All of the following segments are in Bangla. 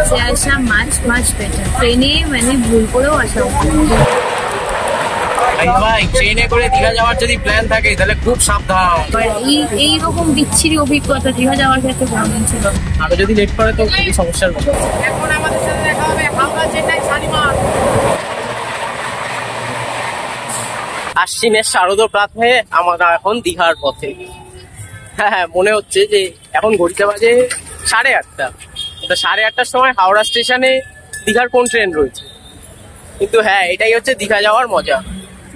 বাসে আসা মাছ বেটার, ট্রেনে মানে ভুল করেও আসা। ভাই ট্রেনে করে দীঘা যাওয়ার যদি প্ল্যান থাকে তাহলে খুব সাবধান। এইরকম বিচ্ছিরি অভিজ্ঞতা দীঘা যাওয়ার ক্ষেত্রে কেমন ছিল? আরো যদি লেট করে তো খুবই সমস্যার মতো। এখন আমাদের সাথে দেখা হবে হাওড়া চেন্নাই শালিমার। আশ্বিনের শারদপ্রাত হয়ে আমরা এখন দীঘার পথে। হ্যাঁ, মনে হচ্ছে যে এখন ঘড়িতে বাজে 8:30। তো 8:30টার সময় হাওড়া স্টেশনে দীঘার কোন ট্রেন রয়েছে? কিন্তু হ্যাঁ, এটাই হচ্ছে দীঘা যাওয়ার মজা।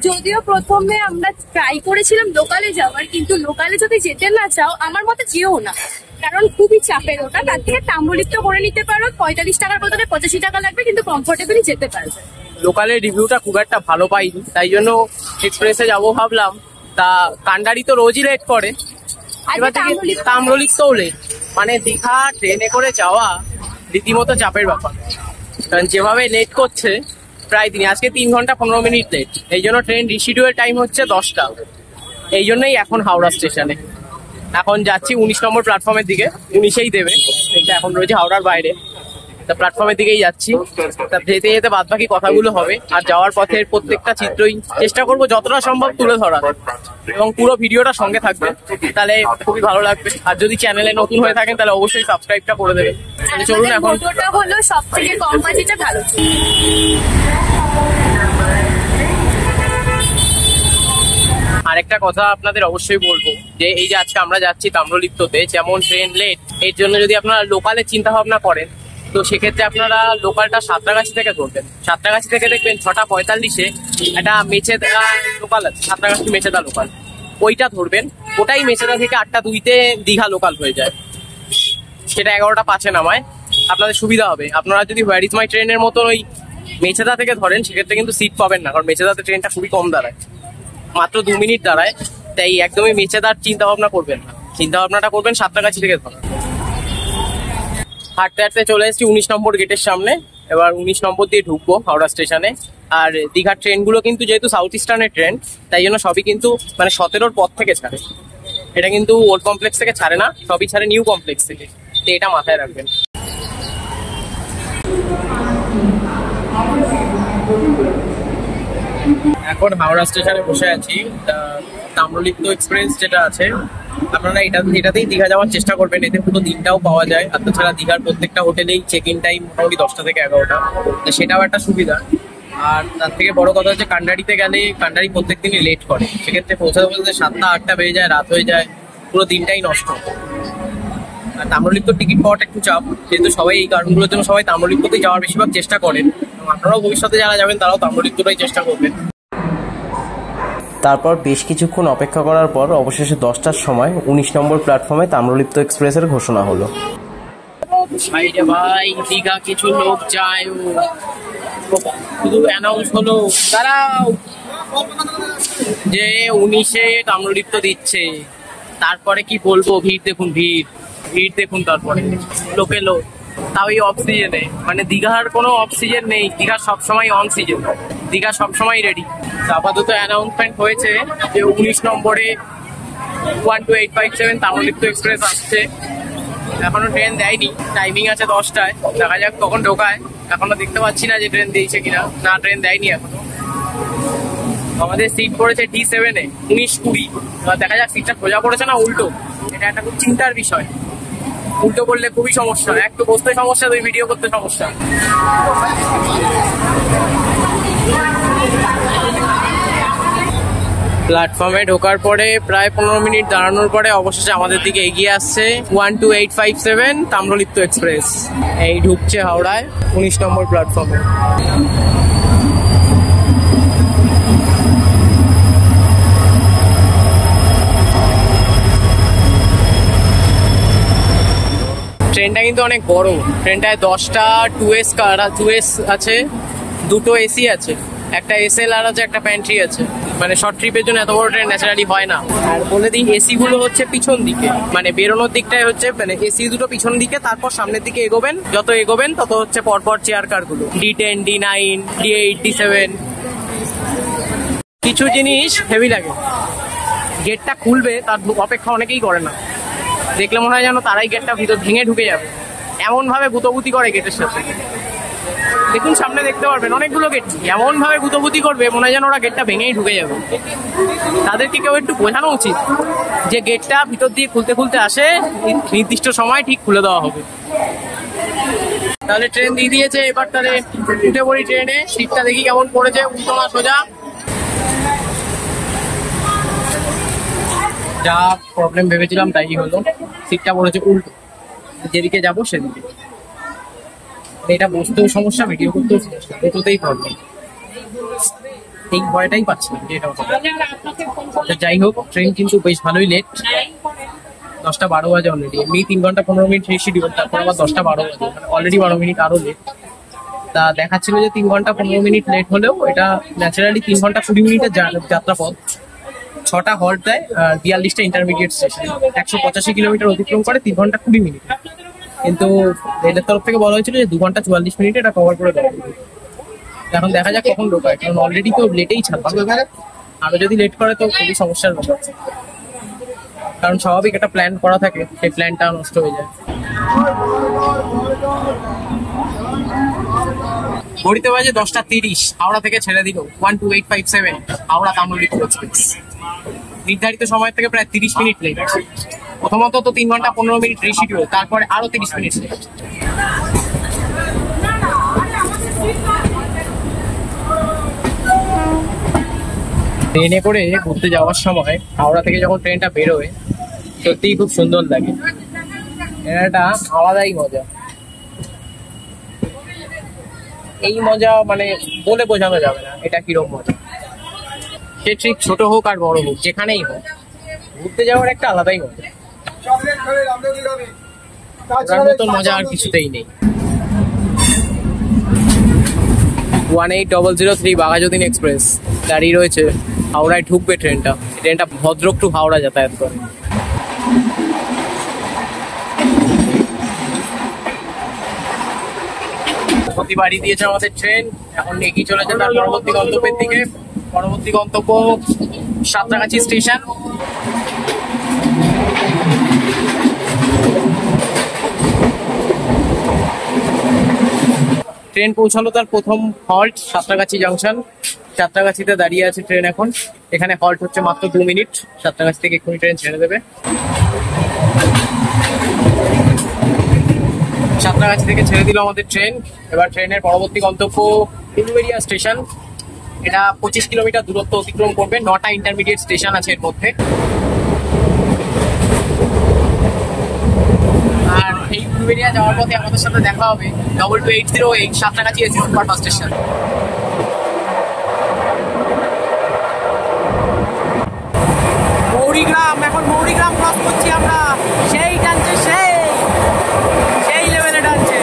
যদিও প্রথমে আমরা ট্রাই করেছিলাম লোকালে যাওয়ার, কিন্তু লোকালে যদি যেতে না চাও আমার মতে যেও না, কারণ খুবই চাপের ওটা। তার থেকে তাম্রলিপ্ত করে নিতে পারো, 45 টাকার বদলে 85 টাকা লাগবে, কিন্তু কমফোর্টেবলি যেতে পারবে। লোকালের রিভিউটা খুব একটা ভালো পাইনি, তাই জন্য এক্সপ্রেসে যাবো ভাবলাম। তা কান্ডারি তো রোজই লেট করে, এবার থেকে তাম্রলিপ্তও লেট। মানে দীঘা ট্রেনে করে যাওয়া রীতিমতো চাপের ব্যাপার, কারণ যেভাবে লেট করছে প্রায় দিন, আজকে 3 ঘন্টা 15 মিনিট লেট। এই জন্য ট্রেন রিশিডিউল টাইম হচ্ছে 10টা। এই জন্যই এখন হাওড়া স্টেশনে। এখন যাচ্ছি 19 নম্বর প্ল্যাটফর্মের দিকে। 19এই দেবে, এটা এখন রয়েছে হাওড়ার বাইরে। তা প্ল্যাটফর্মের দিকেই যাচ্ছি। তা যেতে যেতে বাদ বাকি কথাগুলো হবে, আর যাওয়ার পথের প্রত্যেকটা চিত্রই চেষ্টা করবো যতটা সম্ভব তুলে ধরার, এবং পুরো ভিডিওটা সঙ্গে থাকবে, তাহলে খুবই ভালো লাগবে। আর যদি চ্যানেলে নতুন হয়ে থাকেন তাহলে অবশ্যই সাবস্ক্রাইবটা করে দেবে। চলুন এখন হলো সবথেকে কম বাজেটে ভালো। আরেকটা কথা আপনাদের অবশ্যই বলবো, যে এই যে আজকে আমরা যাচ্ছি তাম্রলিপ্ততে, যেমন ট্রেন লেট, এর জন্য যদি আপনারা লোকালে চিন্তা ভাবনা করেন তো সেক্ষেত্রে আপনারা লোকালটা সাঁতরাগাছি থেকে ধরবেন। সাঁতরাগাছি থেকে দেখবেন 6:45-এ একটা মেছেদা লোকাল আছে, সাঁতরাগাছি মেছেদা লোকাল, ওইটা ধরবেন। ওটাই মেছেদা থেকে 8:02-তে দীঘা লোকাল হয়ে যায়, সেটা 11:05-এ নামায়। আপনাদের সুবিধা হবে। আপনারা যদি হোয়ার ইজ মাই ট্রেনের মতন ওই মেছেদা থেকে ধরেন সেক্ষেত্রে কিন্তু সিট পাবেন না, কারণ মেছেদাতে ট্রেনটা খুবই কম দাঁড়ায়, মাত্র 2 মিনিট দাঁড়ায়। তাই একদমই মেছেদার চিন্তা ভাবনা করবেন না, চিন্তা ভাবনাটা করবেন সাঁতরাগাছি থেকে ধরা। হাঁটতে হাঁটতে চলে এসেছি 19 নম্বর গেটের সামনে। এবার 19 নম্বর দিয়ে ঢুকবো হাওড়া স্টেশনে। আর দীঘার ট্রেনগুলো কিন্তু যেহেতু সাউথ ইস্টার্নের ট্রেন, তাই জন্য সবই কিন্তু মানে 17-র পর থেকে ছাড়ে। এটা কিন্তু ওল্ড কমপ্লেক্স থেকে ছাড়ে না, সবই ছাড়ে নিউ কমপ্লেক্স থেকে। তো এটা মাথায় রাখবেন। এখন হাওড়া স্টেশনে বসে আছি। তাম্রলিপ্ত এক্সপ্রেস যেটা আছে, আপনারা এটাতেই দীঘা যাওয়ার চেষ্টা করবেন। এতে পুরো দিনটাও পাওয়া যায়। আর তাছাড়া দীঘার প্রত্যেকটা হোটেলেই চেক ইন টাইম মোটামুটি 10টা থেকে 11টা, সেটাও একটা সুবিধা। আর তার থেকে বড় কথা হচ্ছে কান্ডারিতে গেলে কান্ডারি প্রত্যেকদিনই লেট করে, সেক্ষেত্রে পৌঁছাতে পৌঁছাতে 7টা-8টা বেজে যায়, রাত হয়ে যায়, পুরো দিনটাই নষ্ট। আর তাম্রলিপ্ত টিকিট পাওয়াটা একটু চাপ, যেহেতু সবাই এই কারণগুলোর জন্য সবাই তাম্রলিপ্ততেই যাওয়ার বেশিরভাগ চেষ্টা করেন। আপনারাও ভবিষ্যতে যারা যাবেন তারাও তাম্রলিপ্তটাই চেষ্টা করবেন। তারপর বেশ কিছুক্ষণ অপেক্ষা করার পর অবশেষে 10টার সময় 19 নম্বর প্ল্যাটফর্মে তাম্রলিপ্ত এক্সপ্রেসের ঘোষণা হলো। ভাই রে ভাই, দীঘা কিছু লোক যায়, শুধু অ্যানাউন্স হলো দাঁড়াও যে 19-এ তাম্রলিপ্ত দিচ্ছে। তারপরে কি বলবো, ভিড় দেখুন, ভিড় দেখুন, তারপরে লোকে লোক, তাও এই অফ সিজনে। মানে দীঘার কোনো অফ সিজন নেই, দীঘা সবসময় অন সিজন, দীঘা সবসময় রেডি। আপাতত অ্যানাউন্সমেন্ট হয়েছে যে 19 নম্বরে 12857 তাম্রলিপ্ত এক্সপ্রেস আসছে। এখনো ট্রেন দেয়নি, টাইমিং আছে 10টায়, দেখা যাক কখন ঢোকায়। এখনো দেখতে পাচ্ছি না যে ট্রেন দিয়েছে কিনা। না, ট্রেন দেয়নি এখনো। আমাদের সিট পড়েছে D7-এ 19-20। দেখা যাক সিটটা সোজা পড়েছে না উল্টো, এটা একটা খুব চিন্তার বিষয়। উল্টো করলে খুবই সমস্যা, একটু বসতে সমস্যা, তুই ভিডিও করতে সমস্যা। প্ল্যাটফর্মে ঢোকার পরে প্রায় 15 মিনিট দাঁড়ানোর পরে অবশেষে আমাদের দিকে এগিয়ে আসছে 12857 তাম্রলিপ্ত এক্সপ্রেস। এই ঢুকছে হাওড়ায় 19 নম্বর প্ল্যাটফর্মে। ট্রেনটা কিন্তু অনেক বড়। ট্রেনটায় 10টা 2S আছে, 2টো এসি আছে, একটা SLR আছে, একটা প্যান্ট্রি আছে। মানে শর্ট ট্রিপের জন্য এত বড় ট্রেন ন্যাচারালি হয় না। আর বলে দিই, এসি গুলো হচ্ছে পিছন দিকে, মানে বেরোনোর দিকটাই হচ্ছে মানে এসি দুটো পিছন দিকে, তারপর সামনের দিকে এগোবেন, যত এগোবেন তত হচ্ছে পরপর চেয়ার কার গুলো D10, D9, D8, D7। কিছু জিনিস হেভি লাগে, গেটটা খুলবে তার অপেক্ষা অনেকেই করে না, দেখলে মনে হয় যেন তারাই গেটটা ভিতর ভেঙে ঢুকে যাবে, এমন ভাবে গুতগুতি করে গেটের সাথে। দেখুন সামনে দেখতে পারবেন অনেকগুলো গেট, এমন ভাবে গুতগুতি করবে মনে হয় যেন ওরা গেটটা ভেঙেই ঢুকে যাবে। তাদেরকে কেউ একটু বোঝানো উচিত যে গেটটা ভিতর দিয়ে খুলতে খুলতে আসে, নির্দিষ্ট সময় ঠিক খুলে দেওয়া হবে। তাহলে ট্রেন দিয়ে দিয়েছে, এবার তাহলে উঠে পড়ি ট্রেনে। সিটটা দেখি কেমন পড়েছে, উল্টো না সোজা। যা প্রবলেম ভেবেছিলাম তাই হলো, সিটটা পড়েছে উল্টো, যেদিকে যাবো সেদিকে। এটা বসতেও সমস্যা, ভিডিও করতেও সমস্যা, দুটোতেই প্রবলেম। এই ভয়টাই পাচ্ছি যে এটা হবে। যাই হোক, ট্রেন কিন্তু বেশ ভালোই লেট, 10টা 12 বাজে অলরেডি। এমনি 3 ঘন্টা 15 মিনিট রিশিডিউল, তারপর আবার 10টা 12 বাজে, মানে অলরেডি 12 মিনিট আরো লেট। তা দেখাচ্ছিল যে 3 ঘন্টা 15 মিনিট লেট হলেও এটা ন্যাচারালি 3 ঘন্টা 20 মিনিটের যাত্রা পথ। 6টা হল্ট দেয়, 42টা ইন্টারমিডিয়েট স্টেশন, 185 কিলোমিটার অতিক্রম করে 3 ঘন্টা 20 মিনিট। কিন্তু রেলের তরফ থেকে বলা হয়েছিল যে 2 ঘন্টা 44 মিনিটে এটা কভার করে দেওয়া হবে। এখন দেখা যাক কখন ঢোকায়, কারণ অলরেডি তো লেটেই ছাড়ছে, আরো যদি লেট করে তো খুবই সমস্যার ব্যাপার। কারণ স্বাভাবিক একটা প্ল্যান করা থাকে, সেই প্ল্যানটা নষ্ট হয়ে যায়। ঘড়িতে বাজে 10টা 30, হাওড়া থেকে ছেড়ে দিল 12857 হাওড়া তাম্রলিপ্ত এক্সপ্রেস। নির্ধারিত সময় থেকে প্রায় 30 মিনিট লেট। প্রথমত তো 3 ঘন্টা 15 মিনিট রিশিডিউল, তারপরে আরো 30 মিনিট লেট। ট্রেনে করে ঘুরতে যাওয়ার সময় হাওড়া থেকে যখন ট্রেনটা বেরোয় সত্যিই খুব সুন্দর লাগে, এটা আলাদাই মজা। এই মজা মানে বলে বোঝানো যাবে না এটা কিরকম মজা। সে ঠিক ছোট হোক আর বড় হোক, যেখানেই হোক, ঘুরতে যাওয়ার একটা আলাদাই মজা। ওর মতন মজা আর কিছুতেই নেই। 18003 বাঘাযতীন এক্সপ্রেস দাঁড়িয়ে রয়েছে, হাওড়ায় ঢুকবে ট্রেনটা। ট্রেনটা ভদ্রক টু হাওড়া যাতায়াত করে। বাড়ি দিয়েছে আমাদের ট্রেন, এখন এগিয়ে চলেছে তার পরবর্তী গন্তব্যের দিকে। পরবর্তী গন্তব্য সাঁতরাগাছি স্টেশন। ট্রেন পৌঁছালো তার প্রথম হল্ট সাঁতরাগাছি জাংশন। সাঁতরাগাছিতে দাঁড়িয়ে আছে ট্রেন এখন। এখানে হল্ট হচ্ছে মাত্র 2 মিনিট, সাঁতরাগাছি থেকে এক্ষুনি ট্রেন ছেড়ে দেবে। সাঁতরাগাছি থেকে ছেড়ে দিল আমাদের ট্রেন। এবার ট্রেনের পরবর্তী গন্তব্য উলুবেড়িয়া স্টেশন। এটা 25 কিলোমিটার দূরত্ব অতিক্রম করবে। 9টা ইন্টারমিডিয়েট স্টেশন আছে এর মধ্যে। আর এই উলুবেড়িয়া যাওয়ার পথে আমাদের সাথে দেখা হবে 22808 Santragachi AC superfast station. Mourigram, এখন মৌরিগ্রাম ক্রস করছি আমরা। সেই টানছে, সেই লেভেলে টানছে।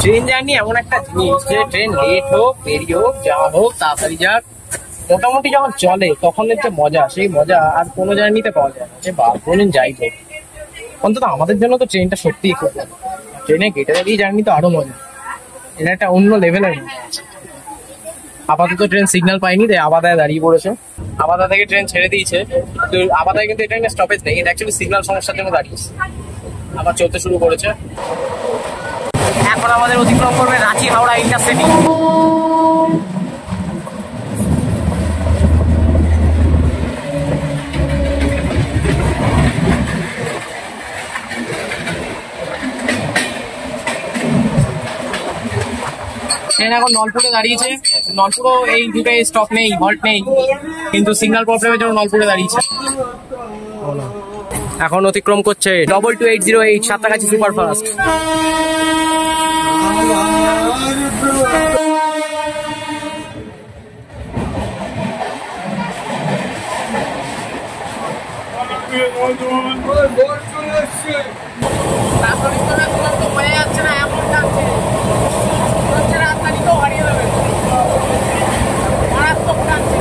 ট্রেন জার্নি এমন একটা জিনিস যে ট্রেন লেট হোক, দেরি হোক, যা হোক, তাড়াতাড়ি যাক, মোটামুটি যখন চলে তখন যে মজা, সেই মজা আর কোনো জার্নিতে পাওয়া যায় না। যে বলুন যাই হোক, অন্তত আমাদের জন্য তো ট্রেনটা সত্যিই খুব ভালো। ট্রেনে গেটে দাঁড়িয়ে জার্নি তো আরো মজা, এটা একটা অন্য লেভেলের। আপাতত ট্রেন সিগন্যাল পাইনি, তাই আবাদায় দাঁড়িয়ে পড়েছে। আবাদা থেকে ট্রেন ছেড়ে দিয়েছে, তো আবাদায় কিন্তু এটা স্টপেজ নেই, এটা অ্যাকচুয়ালি সিগন্যাল সমস্যার জন্য দাঁড়িয়েছে। আবার চলতে শুরু করেছে। এখন আমাদের অতিক্রম করবে রাঁচি হাওড়া ইন্টারসিটি। ট্রেন এখন নলপুরে দাঁড়িয়েছে। নলপুরও এই দুটো স্টপ নেই, হল্ট নেই, কিন্তু সিগন্যাল প্রবলেমের জন্য নলপুরে দাঁড়িয়েছে। এখন অতিক্রম করছে 22808 সাঁতরাগাছি সুপারফাস্ট। হয়ে যাচ্ছে না, এমন যাচ্ছে রাজধানীকেও হারিয়ে দেবে, মারাত্মক টানছে।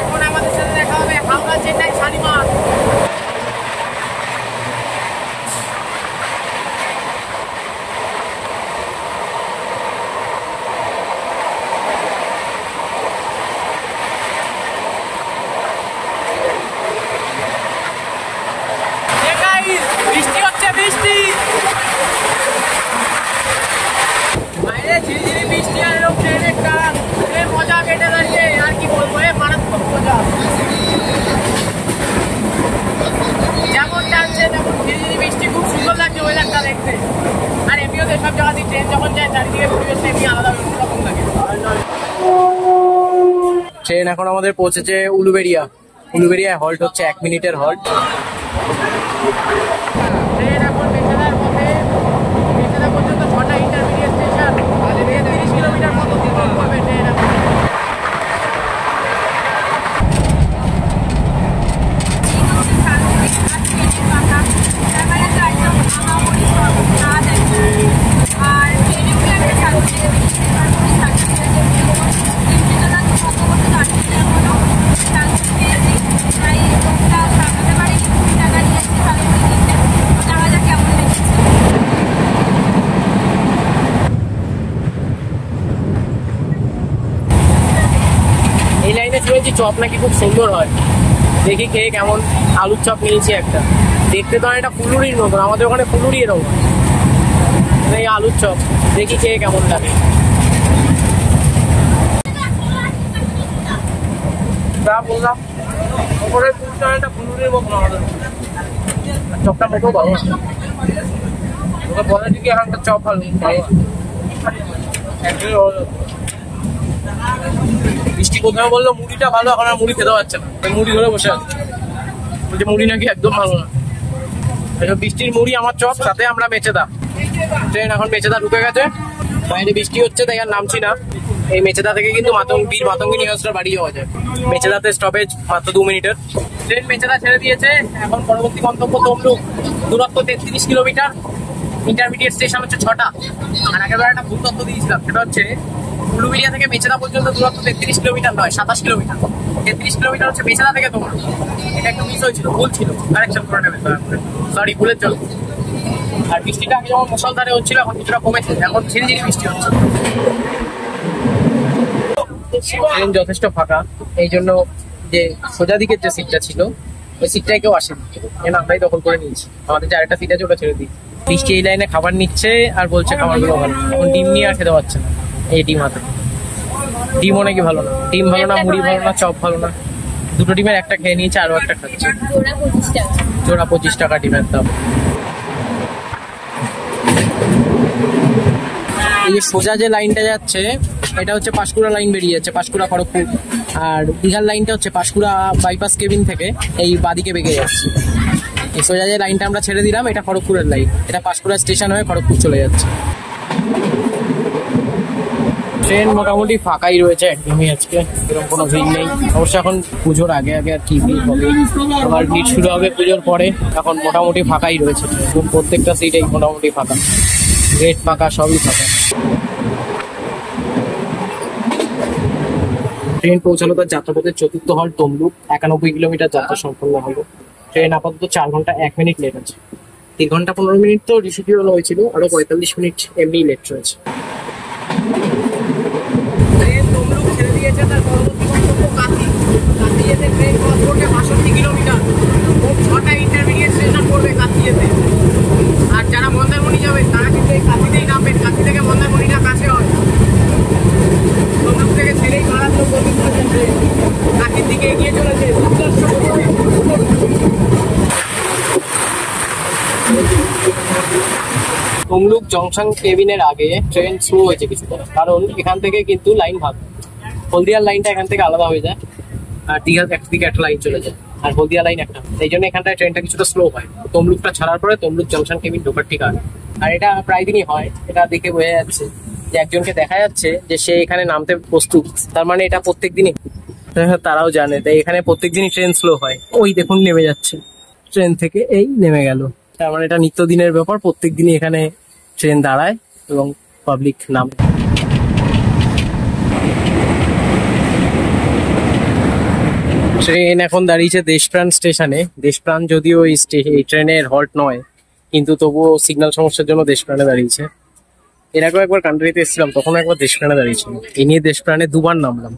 এখন আমাদের সাথে দেখা হবে হাওড়া চেন্নাই শালিমার। মজা কেটে দাঁড়িয়ে আর কি বলবো, মারাত্মক মজা। যেমন টানছে তেমন ঝিরিঝিরি বৃষ্টি, খুব সুন্দর লাগছে ওয়েদারটা দেখতে। আর এমনিও তো সব জায়গা দিয়ে ট্রেন যখন যায় চারিদিকে পরিবেশটা এমনি আলাদা রকম লাগে। ট্রেন এখন আমাদের পৌঁছেছে উলুবেড়িয়ায় হল্ট হচ্ছে 1 মিনিটের হল্ট। ট্রেন এখন মেচেদার পথে, মেচেদা পর্যন্ত 6টা ইন্টারমিডিয়েট স্টেশন, 30 কিলোমিটার মতো অতিক্রম করবে ট্রেন এখন। এই লাইনে শুনেছি চপ নাকি খুব সুন্দর হয়, দেখি খেয়ে কেমন। আলুর চপ নিয়েছি একটা, দেখতে তো একটা ফুলুরির মতন, আমাদের ওখানে ফুলুরি এরকম। এই আলুর চপ দেখি খেয়ে কেমন লাগে। বললাম ওপরে একটা ফুলুরির মতন আমাদের, চপটা মোটেও ভালো না। ওকে বলে দিকে এখানকার চপ ভালো বৃষ্টি কোথাও বললো মুড়িটা ভালো, এখন আর মুড়ি খেতে পারছে না, মুড়ি ধরে বসে আছে, বলছে মুড়ি নাকি একদম ভালো না। বৃষ্টির মুড়ি আমার চপ, সাথে আমরা মেচেদা। ট্রেন এখন মেচেদা ঢুকে গেছে, বাইরে বৃষ্টি হচ্ছে তাই আর নামছি না। এই মেচেদা থেকে কিন্তু মাতঙ্গী নিউজটার বাড়ি যাওয়া যায়। মেচেদাতে স্টপেজ মাত্র 2 মিনিটের। ট্রেন মেচেদা ছেড়ে দিয়েছে, এখন পরবর্তী গন্তব্য তমলুক, দূরত্ব 33 কিলোমিটার। ইন্টারমিডিয়েট স্টেশন হচ্ছে 6টা। আর আগেবার একটা ভুল তথ্য দিয়েছিলাম, সেটা হচ্ছে উলুবেড়িয়া থেকে মেচেদা পর্যন্ত দূরত্ব 33 কিলোমিটার নয়, 27 কিলোমিটার। 33 কিলোমিটার হচ্ছে মেচেদা থেকে তোমার। এটা একটু মিস হয়েছিল, ভুল ছিল, কারেকশন করে নেবে। সরি, ভুলের জন্য। আর বৃষ্টিটা আগে যেমন মুষলধারে হচ্ছিল, এখন কিছুটা কমেছে, এখন ঝিরিঝিরি বৃষ্টি হচ্ছে। ট্রেন যথেষ্ট ফাঁকা, এই জন্য যে সোজা দিকের যে সিটটা ছিল ওই সিটটায় কেউ আসেনি, আমরাই দখল করে নিয়েছি। আমাদের যে আরেকটা সিট আছে ওটা ছেড়ে দিই। বৃষ্টি এই লাইনে খাবার নিচ্ছে আর বলছে খাবারগুলো ভালো। এখন ডিম নিয়ে আর খেতে পারছে না, এই ডিম হাতে। ডিমও নাকি ভালো না, ডিম ভালো না, মুড়ি ভালো না, চপ ভালো না। দুটো ডিমের একটা খেয়ে নিয়েছে, আরো একটা খাচ্ছে। জোড়া 25 টাকা ডিমের দাম। এই যে সোজা যে লাইনটা যাচ্ছে এটা হচ্ছে পাঁশকুড়া লাইন, বেরিয়ে যাচ্ছে পাঁশকুড়া খড়গপুর। আর দীঘার লাইনটা হচ্ছে পাঁশকুড়া বাইপাস কেবিন থেকে এই বাদিকে বেগে যাচ্ছে। এই সোজা যে লাইনটা আমরা ছেড়ে দিলাম এটা খড়গপুরের লাইন, এটা পাঁশকুড়া স্টেশন হয়ে খড়গপুর চলে যাচ্ছে। ট্রেন মোটামুটি ফাঁকাই রয়েছে একদমই, আজকে এরকম কোনো ভিড় নেই। অবশ্য এখন পুজোর আগে আগে আর কি ভিড় হবে, আবার ভিড় শুরু হবে পুজোর পরে। এখন মোটামুটি ফাঁকাই রয়েছে, প্রত্যেকটা সিটেই মোটামুটি ফাঁকা, গেট ফাঁকা, সবই ফাঁকা। ট্রেন পৌঁছালো তার যাত্রাপথের 4র্থ হল্ট তমলুক, 91 কিলোমিটার যাত্রা সম্পন্ন হলো। ট্রেন আপাতত 4 ঘন্টা 1 মিনিট লেট আছে। 3 ঘন্টা 15 মিনিট তো রিশিডিউল হয়েছিল, আরো 45 মিনিট এমনি লেট রয়েছে। ট্রেন তমলুক ছেড়ে দিয়েছে, তার পরবর্তী গন্তব্য কাঁথি। কাঁথি যেতে ট্রেন ক্রস করবে 65 কিলোমিটার। মোট 6টা ইন্টারমিডিয়েট স্টেশন পড়বে কাঁথি যেতে। আর যারা মন্দারমণি যাবে তারা কিন্তু এই কাঁথিতেই নামবেন, কাঁথি থেকে মন্দারমণিটা কাছে হয়। তমলুক থেকে ছেড়েই মারাত্মক গতি করেছে ট্রেন, কাঁথির দিকে এগিয়ে চলেছে। তমলুক জংশন কেবিনের আগে ট্রেন স্লো হয়েছে কিছুটা, কারণ এখান থেকে কিন্তু লাইন ভাগ। হলদিয়ার লাইনটা এখান থেকে আলাদা হয়ে যায়, আর দীঘার একদিকে একটা লাইন চলে যায়, আর হলদিয়া লাইন একটা। এই জন্য এখানটায় ট্রেনটা কিছুটা স্লো হয়। তমলুকটা ছাড়ার পরে তমলুক জংশন কেবিন ঢোকার ঠিক আগে। আর এটা প্রায় দিনই হয়, এটা দেখে বোঝা যাচ্ছে যে একজনকে দেখা যাচ্ছে যে সে এখানে নামতে প্রস্তুত, তার মানে এটা প্রত্যেক দিনই। তারাও জানে, তাই এখানে প্রত্যেক দিনই ট্রেন স্লো হয়। ওই দেখুন নেমে যাচ্ছে ট্রেন থেকে, এই নেমে গেল। তার মানে এটা নিত্যদিনের ব্যাপার, প্রত্যেক দিনই এখানে ট্রেন দাঁড়ায় এবং পাবলিক নামে। ট্রেন এখন দাঁড়িয়েছে দেশপ্রাণ স্টেশনে। দেশপ্রাণ যদিও এই ট্রেনের হল্ট নয়, কিন্তু তবুও সিগন্যাল সমস্যার জন্য দেশপ্রাণে দাঁড়িয়েছে। এর আগেও একবার কান্ট্রিতে এসেছিলাম, তখন একবার দেশপ্রাণে দাঁড়িয়েছিল। এই নিয়ে দেশপ্রাণে 2বার নামলাম।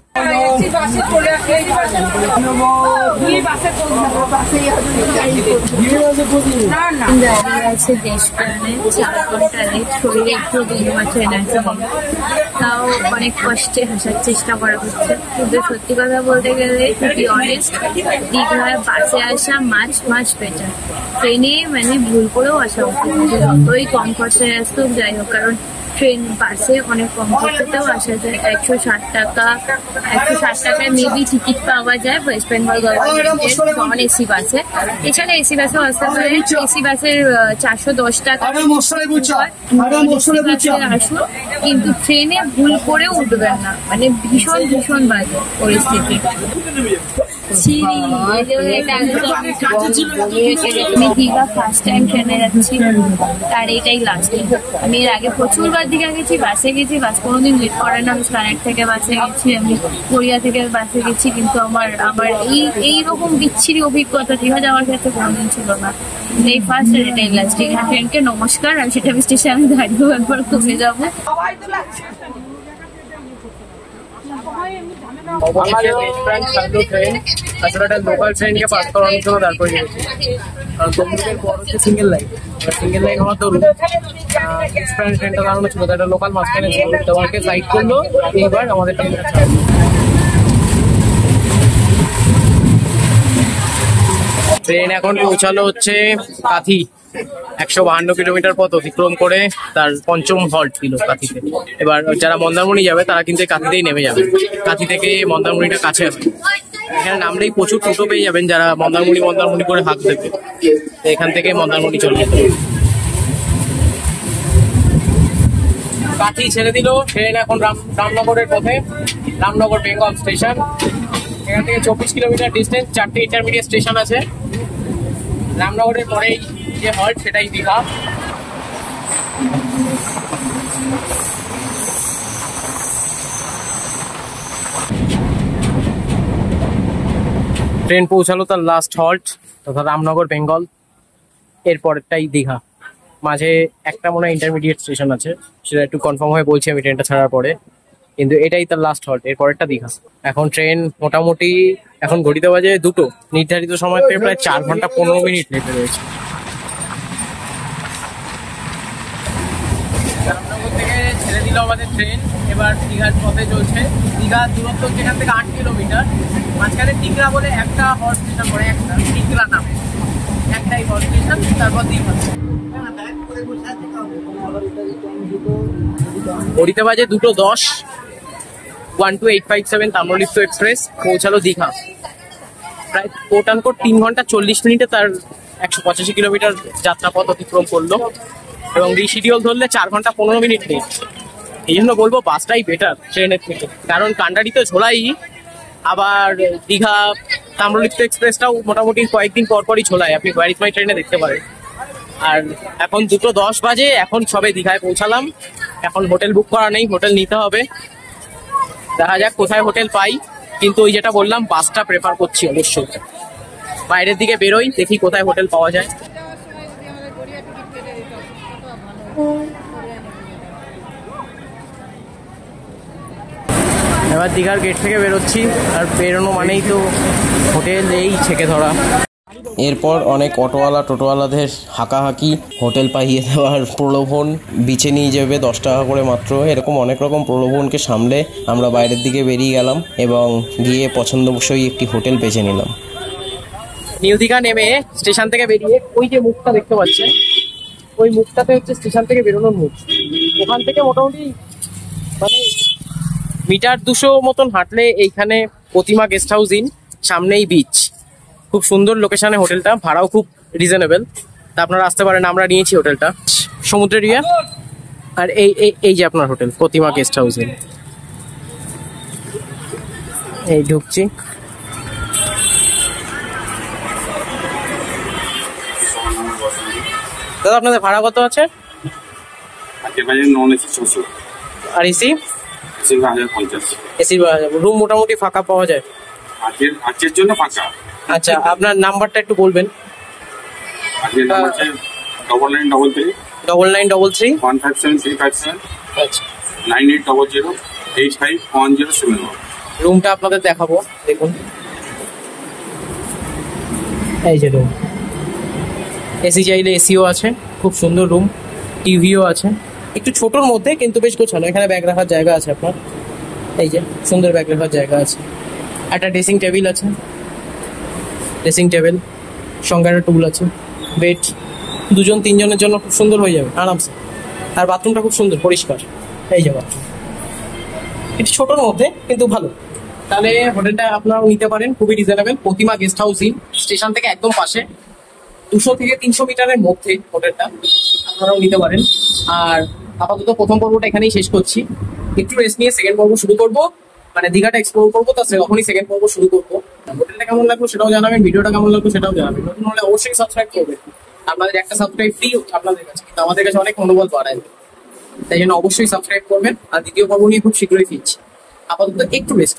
আছে দেশপ্রাণে 4 ঘন্টা লেট, শরীরে একটু দিনমাত্র এনার্জি নেই, তাও অনেক কষ্টে হাসার চেষ্টা করা হচ্ছে। কিন্তু সত্যি কথা বলতে গেলে, টু বি অনেস্ট, দীঘায় বাসে আসা মাছ বেটার। ট্রেনে মানে ভুল করেও আসা উচিত, যতই কম খরচায় আসুক যাই হোক, কারণ ট্রেন বাসে অনেক কম খরচাতেও আসা যায়। 160 টাকায় মেবি টিকিট পাওয়া যায় ওয়েস্ট বেঙ্গল গভর্নমেন্টের নন এসি বাসে। এছাড়া এসি বাসেও আসতে পারে, এসি বাসের 410 টাকা আসুন, কিন্তু ট্রেনে ভুল করেও উঠবেন না, মানে ভীষণ বাজে পরিস্থিতি। আমি দীঘা ফার্স্ট টাইম ট্রেনে যাচ্ছি, আর এটাই লাস্ট। আমি এর আগে প্রচুরবার দীঘা গেছি, বাসে গেছি, বাস কোনোদিন লেট করে না। আমি স্প্ল্যানেড থেকে বাসে গেছি, আমি গড়িয়া থেকে বাসে গেছি, কিন্তু আমার এইরকম বিচ্ছিরি অভিজ্ঞতা দীঘা যাওয়ার ক্ষেত্রে কোনোদিন ছিল না। এই ফার্স্ট আর এটাই লাস্ট। দীঘা ট্রেনকে নমস্কার, আমি সেটা স্টেশনে দাঁড়িয়েও একবার কমে যাবো। লোকাল ট্রেনকে পাস করানোর জন্য তারপর সিঙ্গেল লাইন হওয়ার দরুন ট্রেনটা দাঁড়ানো ছিল, একটা লোকাল মাঝখানে ছিল, তোমাকে সাইড করলো। এবার আমাদের ট্রেন এখন পৌঁছালো হচ্ছে কাথি। 152 কিলোমিটার পথ অতিক্রম করে তার পঞ্চম হল্ট ছিল কাথিতে। এবার যারা মন্দারমণি যাবে তারা কিন্তু কাথিতেই নেমে যাবে। কাথি থেকে মন্দারমণিটা কাছে আছে, এখানে নামলেই প্রচুর টোটো পেয়ে যাবেন যারা মন্দারমণি করে হাঁক দেবে। এখান থেকে মন্দারমণি চলে যেতে কাথি ছেড়ে দিল ট্রেন। এখন রামনগরের পথে, রামনগর বেঙ্গল স্টেশন। এখান থেকে 24 কিলোমিটার ডিস্টেন্স, 4টে ইন্টারমিডিয়েট স্টেশন আছে। রামনগরের পরেই যে হল্ট সেটাই দীঘা। ট্রেন পৌঁছালো তার লাস্ট হল্ট তথা রামনগর বেঙ্গল। এরপরেরটাই দীঘা। মাঝে একটা মনে হয় ইন্টারমিডিয়েট স্টেশন আছে, সেটা একটু কনফার্ম হয়ে বলছি আমি ট্রেনটা ছাড়ার পরে, কিন্তু এটাই তার লাস্ট হল্ট। এরপরেরটা দীঘা। এখন ট্রেন মোটামুটি এখন ঘড়িতে বাজে 2টো, নির্ধারিত সময় থেকে প্রায় 4 ঘন্টা 15 মিনিট লেটে রয়েছে। রামনগর থেকে ছেড়ে দিল আমাদের ট্রেন, এবার দীঘার পথে চলছে। দীঘার দূরত্ব যেখান থেকে 8 কিলোমিটার। মাঝখানে টিকরা বলে একটা হল্ট স্টেশন পড়ে, একটা টিকরা নামে, একটাই হল্ট স্টেশন, তারপর দীঘা। ঘড়িতে বাজে 2:10, 12857 তাম্রলিপ্ত এক্সপ্রেস পৌঁছালো দীঘা। প্রায় কোট 3 ঘন্টা 40 মিনিটে তার 185 কিলোমিটার যাত্রাপথ অতিক্রম করলো, এবং রিশিডিউল ধরলে 4 ঘন্টা 15 মিনিট নেই। এই জন্য বলবো বাসটাই বেটার ট্রেনের থেকে, কারণ কান্ডারি তো ঝোলাই, আবার দীঘা তাম্রলিপ্ত এক্সপ্রেসটাও মোটামুটি কয়েকদিন পরপরই ঝোলায়, আপনি হোয়ার মাই ট্রেনে দেখতে পারেন। আর এখন 2:10 বাজে, এখন সবে দীঘায় পৌঁছালাম। এখন হোটেল বুক করা নেই, হোটেল নিতে হবে। দেখা যাক কোথায় হোটেল পাই, কিন্তু ওই যেটা বললাম বাসটা প্রেফার করছি অবশ্যই। বাইরের দিকে বেরোই, দেখি কোথায় হোটেল পাওয়া যায়। এবার দীঘার গেট থেকে বেরোচ্ছি, আর বেরোনো মানেই তো হোটেল এই ছেকে ধরা। এরপর অনেক অটোওয়ালা টোটোওয়ালাদের হাঁকাহাঁকি, হোটেল পাইয়ে দেওয়ার প্রলোভন, বিচে নিয়ে যাবে 10 টাকা করে মাত্র, এরকম অনেক রকম প্রলোভনকে সামলে আমরা বাইরের দিকে বেরিয়ে গেলাম এবং গিয়ে পছন্দসই একটি হোটেল বেছে নিলাম। নিউ দীঘা নেমে স্টেশন থেকে বেরিয়ে ওই যে মুখটা দেখতে পাচ্ছেন, ওই মুখটাতে হচ্ছে স্টেশন থেকে বেরোনোর মুখ। ওখান থেকে মোটামুটি মানে মিটার 200 মতন হাঁটলে এইখানে প্রতিমা গেস্ট হাউস ইন, সামনেই বিচ। খুব সুন্দর লোকেশনে হোটেলটা, ভাড়াও খুব রিজনেবল, তা আপনারা আসতে পারেন। আমরা নিয়েছি হোটেলটা সমুদ্রের এরিয়া। আর এই যে আপনার hotel Pratima guest house in. এই ঢুকছি। দাদা আপনাদের ভাড়া কত আছে? আর এসি? এসি রুম মোটামুটি ফাঁকা পাওয়া যায়? আজকের জন্য ফাঁকা। আচ্ছা, আপনার নাম্বারটা একটু বলবেন। 9933 9933 157 357 আচ্ছা 9800 851071। রুমটা আপনাদের দেখাবো, দেখুন এই যে রুম। এসি চাইলে এসিও আছে, খুব সুন্দর রুম, টিভিও আছে, একটু ছোটোর মধ্যে কিন্তু বেশ গোছানো। এখানে ব্যাগ রাখার জায়গা আছে আপনার, এই যে সুন্দর ব্যাগ রাখার জায়গা আছে। একটা ড্রেসিং টেবিল আছে, ড্রেসিং টেবিল সঙ্গে একটা টুল আছে। বেড 2-3 জনের জন্য খুব সুন্দর হয়ে যাবে আরামসে। আর বাথরুমটা খুব সুন্দর পরিষ্কার, এই যে বাথরুম একটু ছোটোর মধ্যে কিন্তু ভালো। তাহলে হোটেলটা আপনারাও নিতে পারেন, খুবই reasonable. Pratima guest house in, station থেকে একদম পাশে, 200 থেকে 300 মিটারের মধ্যে হোটেলটা, আপনারাও নিতে পারেন। আর আপাতত প্রথম পর্বটা এখানেই শেষ করছি, একটু রেস্ট নিয়ে সেকেন্ড পর্ব শুরু করবো। মানে দীঘাটা এক্সপ্লোর করবো, তো তখনই সেকেন্ড পর্ব শুরু করবো। হোটেলটা কেমন লাগলো সেটাও জানাবেন, ভিডিওটা কেমন লাগলো সেটাও জানাবেন। নতুন হলে অবশ্যই সাবস্ক্রাইব করবেন। আপনাদের একটা সাবস্ক্রাইব ফ্রি আপনাদের কাছে, কিন্তু আমাদের কাছে অনেক মনোবল বাড়ায়, তাই জন্য অবশ্যই সাবস্ক্রাইব করবেন। আর দ্বিতীয় পর্ব নিয়ে খুব শীঘ্রই ফিরছি। আপাতত একটু রেস্ট।